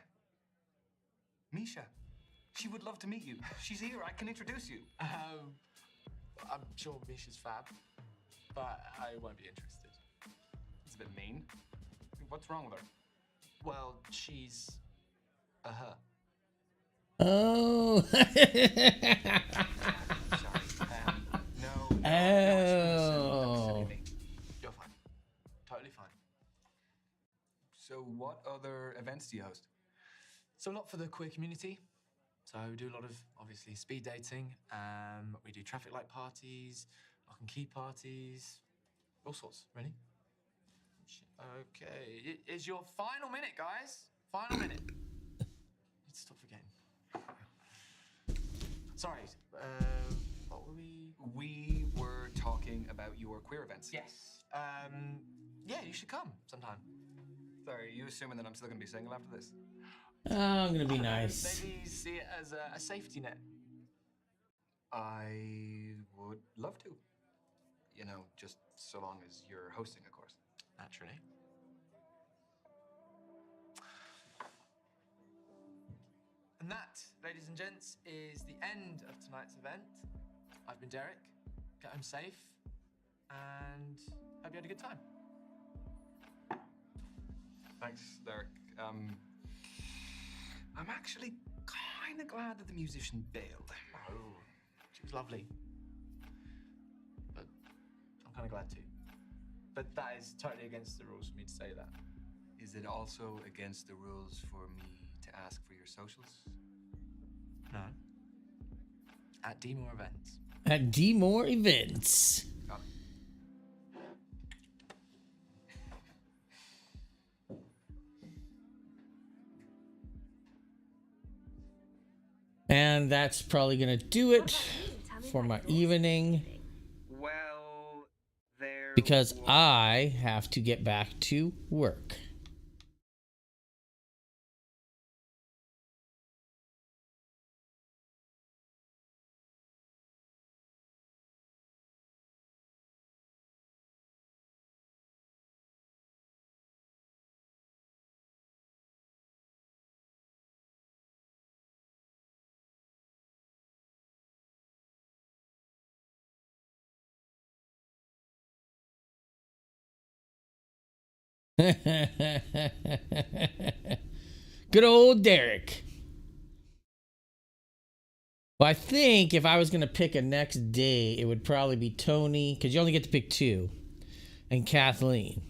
Misha. She would love to meet you. She's here. I can introduce you. I'm sure Misha's fab, but I won't be interested. It's a bit mean. What's wrong with her? Well, she's a her. Oh. No. Oh. You're fine. Totally fine. So, what other events do you host? So a lot for the queer community. So we do a lot of, obviously, speed dating. We do traffic light parties, lock and key parties, all sorts, really. Okay, it is your final minute, guys. Final minute. Need to stop forgetting. Sorry, what were we? We were talking about your queer events. Yes. Yeah, you should come sometime. Sorry, are you assuming that I'm still going to be single after this? Oh, I'm gonna be nice. Maybe see it as a safety net. I would love to. You know, just so long as you're hosting, of course. Naturally. And that, ladies and gents, is the end of tonight's event. I've been Derek. Get home safe, and hope you had a good time. Thanks, Derek. I'm actually kind of glad that the musician bailed. Oh, she was lovely. But I'm kind of glad too. But that is totally against the rules for me to say that. Is it also against the rules for me to ask for your socials? No. At D-More Events. At D-More Events. Got it. And that's probably gonna do it for my evening. Well, there. Because I have to get back to work. Good old Derek. Well, I think if I was going to pick a next day, it would probably be Toni, because you only get to pick two, and Kathleen.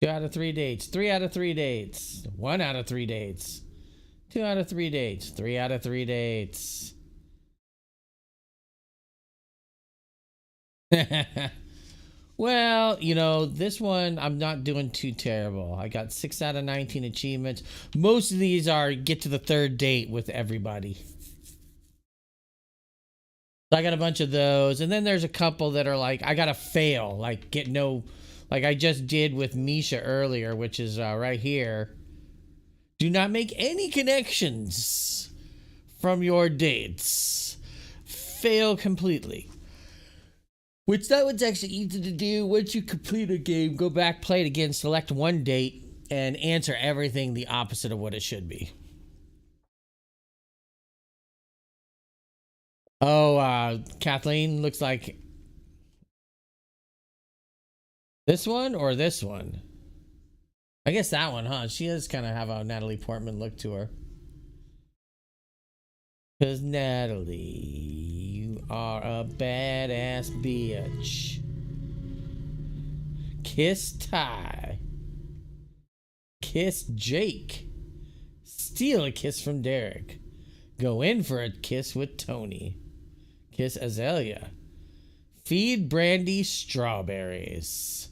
Two out of 3 dates. 3 out of 3 dates. 1 out of 3 dates. 2 out of 3 dates. 3 out of 3 dates. Well, you know, this one I'm not doing too terrible. I got 6 out of 19 achievements. Most of these are get to the 3rd date with everybody. I got a bunch of those. And then there's a couple that are like, I gotta fail. Like, get no... Like I just did with Misha earlier, which is right here. Do not make any connections from your dates. Fail completely. Which that one's actually easy to do. Once you complete a game, go back, play it again, select one date, and answer everything the opposite of what it should be. Oh, Kathleen looks like... This one or this one? I guess that one, huh? She does kind of have a Natalie Portman look to her. Because Natalie, you are a badass bitch. Kiss Ty. Kiss Jake. Steal a kiss from Derek. Go in for a kiss with Toni. Kiss Azalea. Feed Brandy strawberries.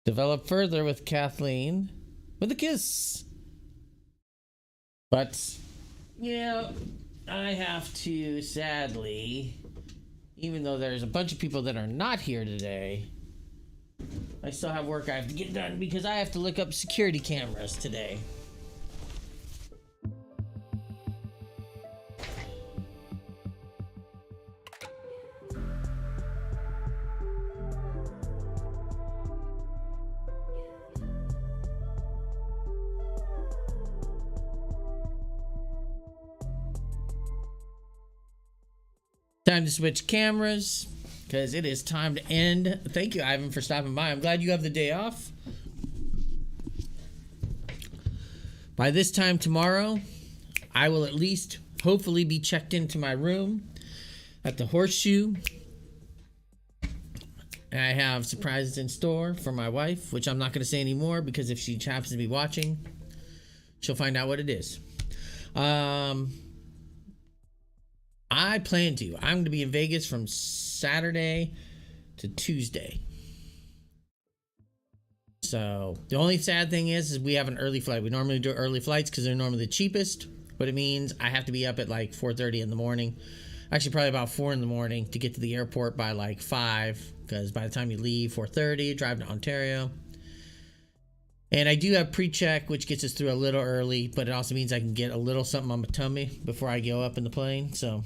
Develop further with Kathleen with a kiss. But, yeah, I have to, sadly, even though there's a bunch of people that are not here today, I still have work I have to get done because I have to look up security cameras today. Time to switch cameras because it is time to end. Thank you, Ivan, for stopping by. I'm glad you have the day off. By this time tomorrow, I will at least hopefully be checked into my room at the Horseshoe. I have surprises in store for my wife, which I'm not going to say anymore because if she happens to be watching, she'll find out what it is. I plan to. I'm going to be in Vegas from Saturday to Tuesday. So the only sad thing is we have an early flight. We normally do early flights because they're normally the cheapest, but it means I have to be up at like 4:30 in the morning. Actually, probably about 4 in the morning to get to the airport by like 5, because by the time you leave 4:30, drive to Ontario. And I do have pre-check, which gets us through a little early, but it also means I can get a little something on my tummy before I go up in the plane. So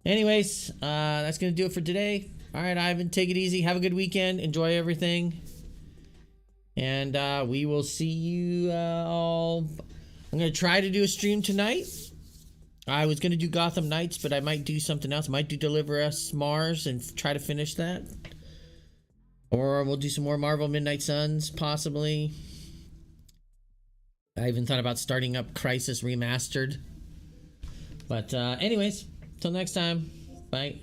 anyways, that's going to do it for today. All right, Ivan, take it easy. Have a good weekend. Enjoy everything. And we will see you all. I'm going to try to do a stream tonight. I was going to do Gotham Knights, but I might do something else. I might do Deliver Us Mars and try to finish that. Or we'll do some more Marvel Midnight Suns, possibly. I even thought about starting up Crisis Remastered. But anyways, till next time. Bye.